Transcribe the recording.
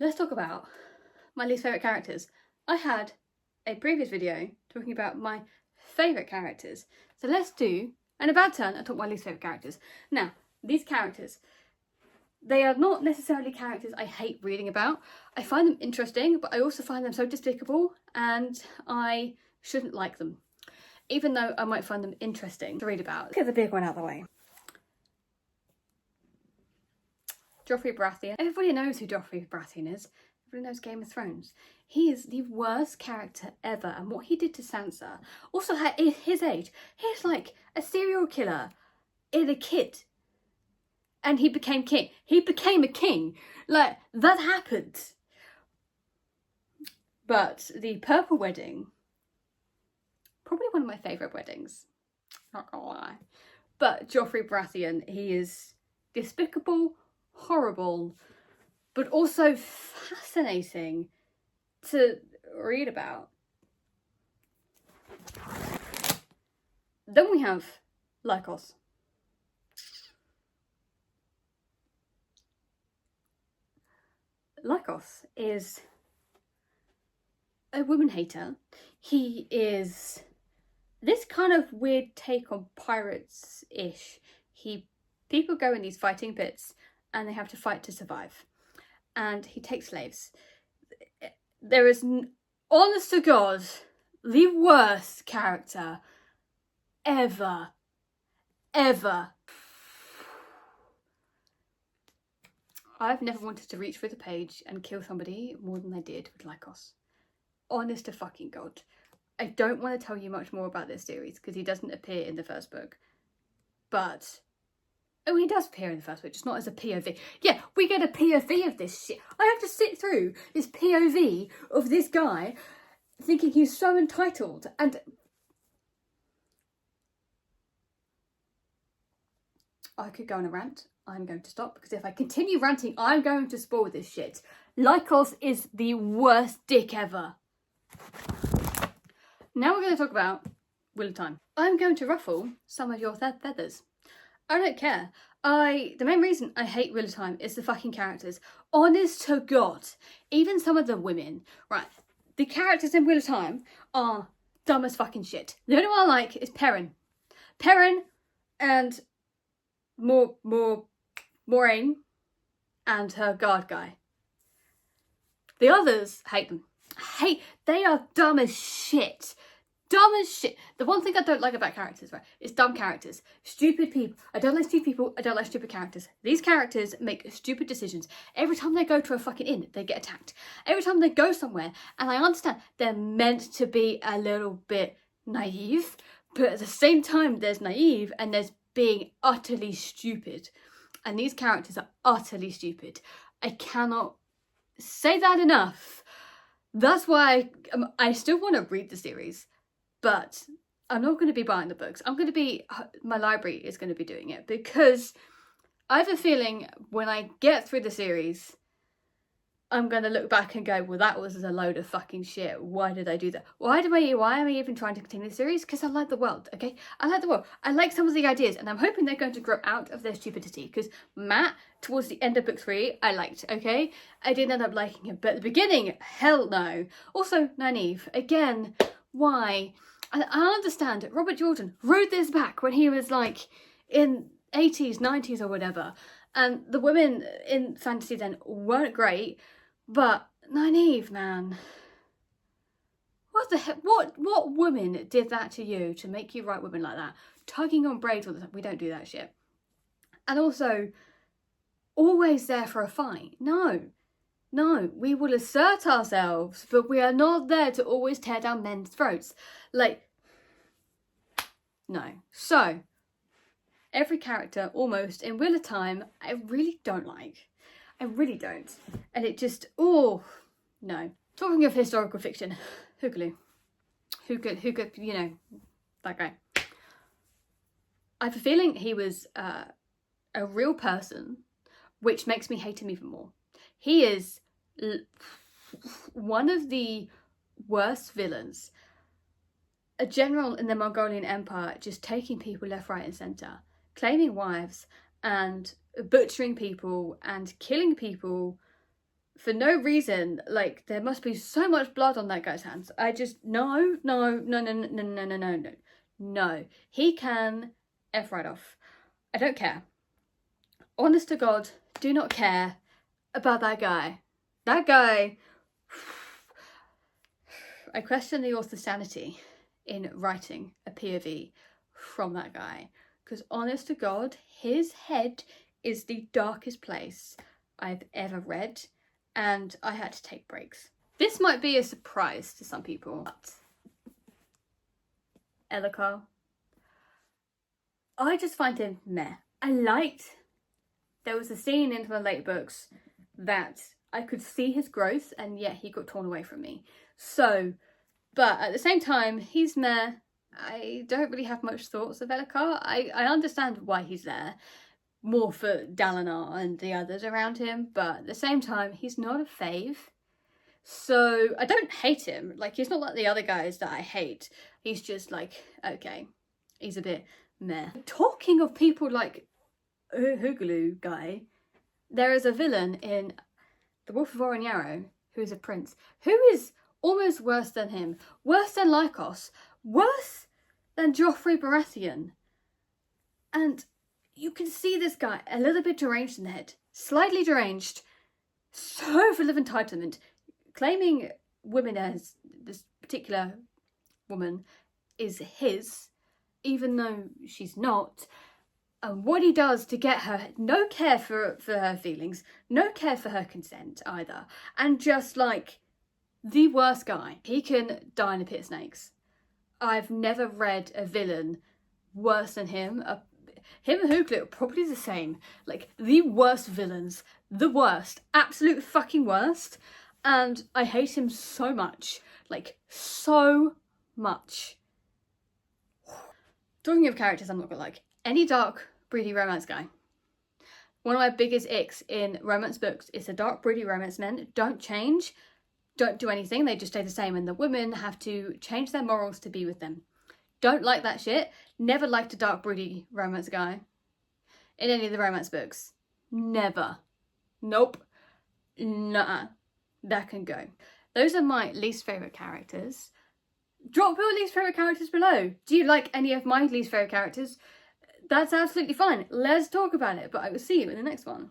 let's talk about my least favourite characters. I had a previous video talking about my favourite characters. So let's do, in a bad turn, I talk my least favourite characters. Now, these characters, they are not necessarily characters I hate reading about. I find them interesting, but I also find them so despicable and I shouldn't like them. Even though I might find them interesting to read about. Let's get the big one out of the way. Joffrey Baratheon. Everybody knows who Joffrey Baratheon is. Everybody knows Game of Thrones. He is the worst character ever, and what he did to Sansa. Also, at his age, he's like a serial killer in a kid. And he became king. He became a king. Like, that happened. But the Purple Wedding, probably one of my favourite weddings. Not gonna lie. But Joffrey Baratheon, he is despicable, horrible, but also fascinating to read about. Then we have Lycos. Lycos is a woman hater. He is this kind of weird take on pirates-ish. People go in these fighting pits and they have to fight to survive. And he takes slaves. There is, honest to God, the worst character ever. I've never wanted to reach for the page and kill somebody more than I did with Lycos. Honest to fucking God. I don't want to tell you much more about this series because he doesn't appear in the first book. But, oh, he does appear in the first book, just not as a POV. Yeah, we get a POV of this shit. I have to sit through this POV of this guy thinking he's so entitled and... I could go on a rant. I'm going to stop because if I continue ranting, I'm going to spoil this shit. Lycos is the worst dick ever. Now we're going to talk about Wheel of Time. I'm going to ruffle some of your feathers. I don't care. The main reason I hate Wheel of Time is the fucking characters. Honest to God. Even some of the women. Right. The characters in Wheel of Time are dumb as fucking shit. The only one I like is Perrin. Perrin and Moiraine and her guard guy. The others hate them. They are dumb as shit. Dumb as shit. The one thing I don't like about characters, right, is dumb characters. Stupid people. I don't like stupid people. I don't like stupid characters. These characters make stupid decisions. Every time they go to a fucking inn, they get attacked. Every time they go somewhere, and I understand they're meant to be a little bit naive, but at the same time, there's naive and there's being utterly stupid. And these characters are utterly stupid. I cannot say that enough. That's why I still want to read the series, but I'm not going to be buying the books. My library is going to be doing it because I have a feeling when I get through the series, I'm going to look back and go, well, that was a load of fucking shit. Why did I do that? Why am I even trying to continue the series? Because I like the world, okay? I like the world. I like some of the ideas, and I'm hoping they're going to grow out of their stupidity. Because Matt, towards the end of book 3, I liked, okay? I didn't end up liking him, but at the beginning, hell no. Also, Nynaeve, again, why? I understand Robert Jordan wrote this back when he was like in 80s, 90s or whatever. And the women in fantasy then weren't great. But Nynaeve, man, what the heck? What woman did that to you to make you write women like that? Tugging on braids all the time. We don't do that shit. And also, always there for a fight. No, we will assert ourselves, but we are not there to always tear down men's throats. Like, no. So, every character almost in Wheel of Time, I really don't like. I really don't. And it just, oh, no. Talking of historical fiction, who could, you know, that guy. I have a feeling he was a real person, which makes me hate him even more. He is one of the worst villains. A general in the Mongolian Empire just taking people left, right and centre, claiming wives and butchering people and killing people for no reason. Like, there must be so much blood on that guy's hands. I just, no. He can F right off. I don't care. Honest to God, do not care about that guy. That guy, I question the author's sanity in writing a POV from that guy. Because honest to God, his head is the darkest place I've ever read. And I had to take breaks. This might be a surprise to some people, but Elokar, I just find him meh. There was a scene in the late books that I could see his growth, and yet he got torn away from me. So, but at the same time, he's meh. I don't really have much thoughts of Elokar. I understand why he's there, more for Dalinar and the others around him, but at the same time, he's not a fave. So I don't hate him. Like, he's not like the other guys that I hate. He's just like, okay, he's a bit meh. Talking of people like Hoogaloo guy, there is a villain in The Wolf of Oren-Yaro who is a prince, who is almost worse than him, worse than Lycos, worse than Joffrey Baratheon. And you can see this guy a little bit deranged in the head, slightly deranged, so full of entitlement, claiming women as this particular woman is his, even though she's not. And what he does to get her, no care for her feelings, no care for her consent either, and just like the worst guy. He can die in a pit of snakes. I've never read a villain worse than him. Him and Hooglet are probably the same. Like, the worst villains. The worst. Absolute fucking worst. And I hate him so much. Like, so much. Talking of characters I'm not gonna like. Any dark, broody romance guy. One of my biggest icks in romance books is the dark, broody romance men don't change, don't do anything, they just stay the same, and the women have to change their morals to be with them. Don't like that shit. Never liked a dark, broody romance guy in any of the romance books. Never. Nope. Nuh-uh. That can go. Those are my least favourite characters. Drop your least favourite characters below. Do you like any of my least favourite characters? That's absolutely fine. Let's talk about it, but I will see you in the next one.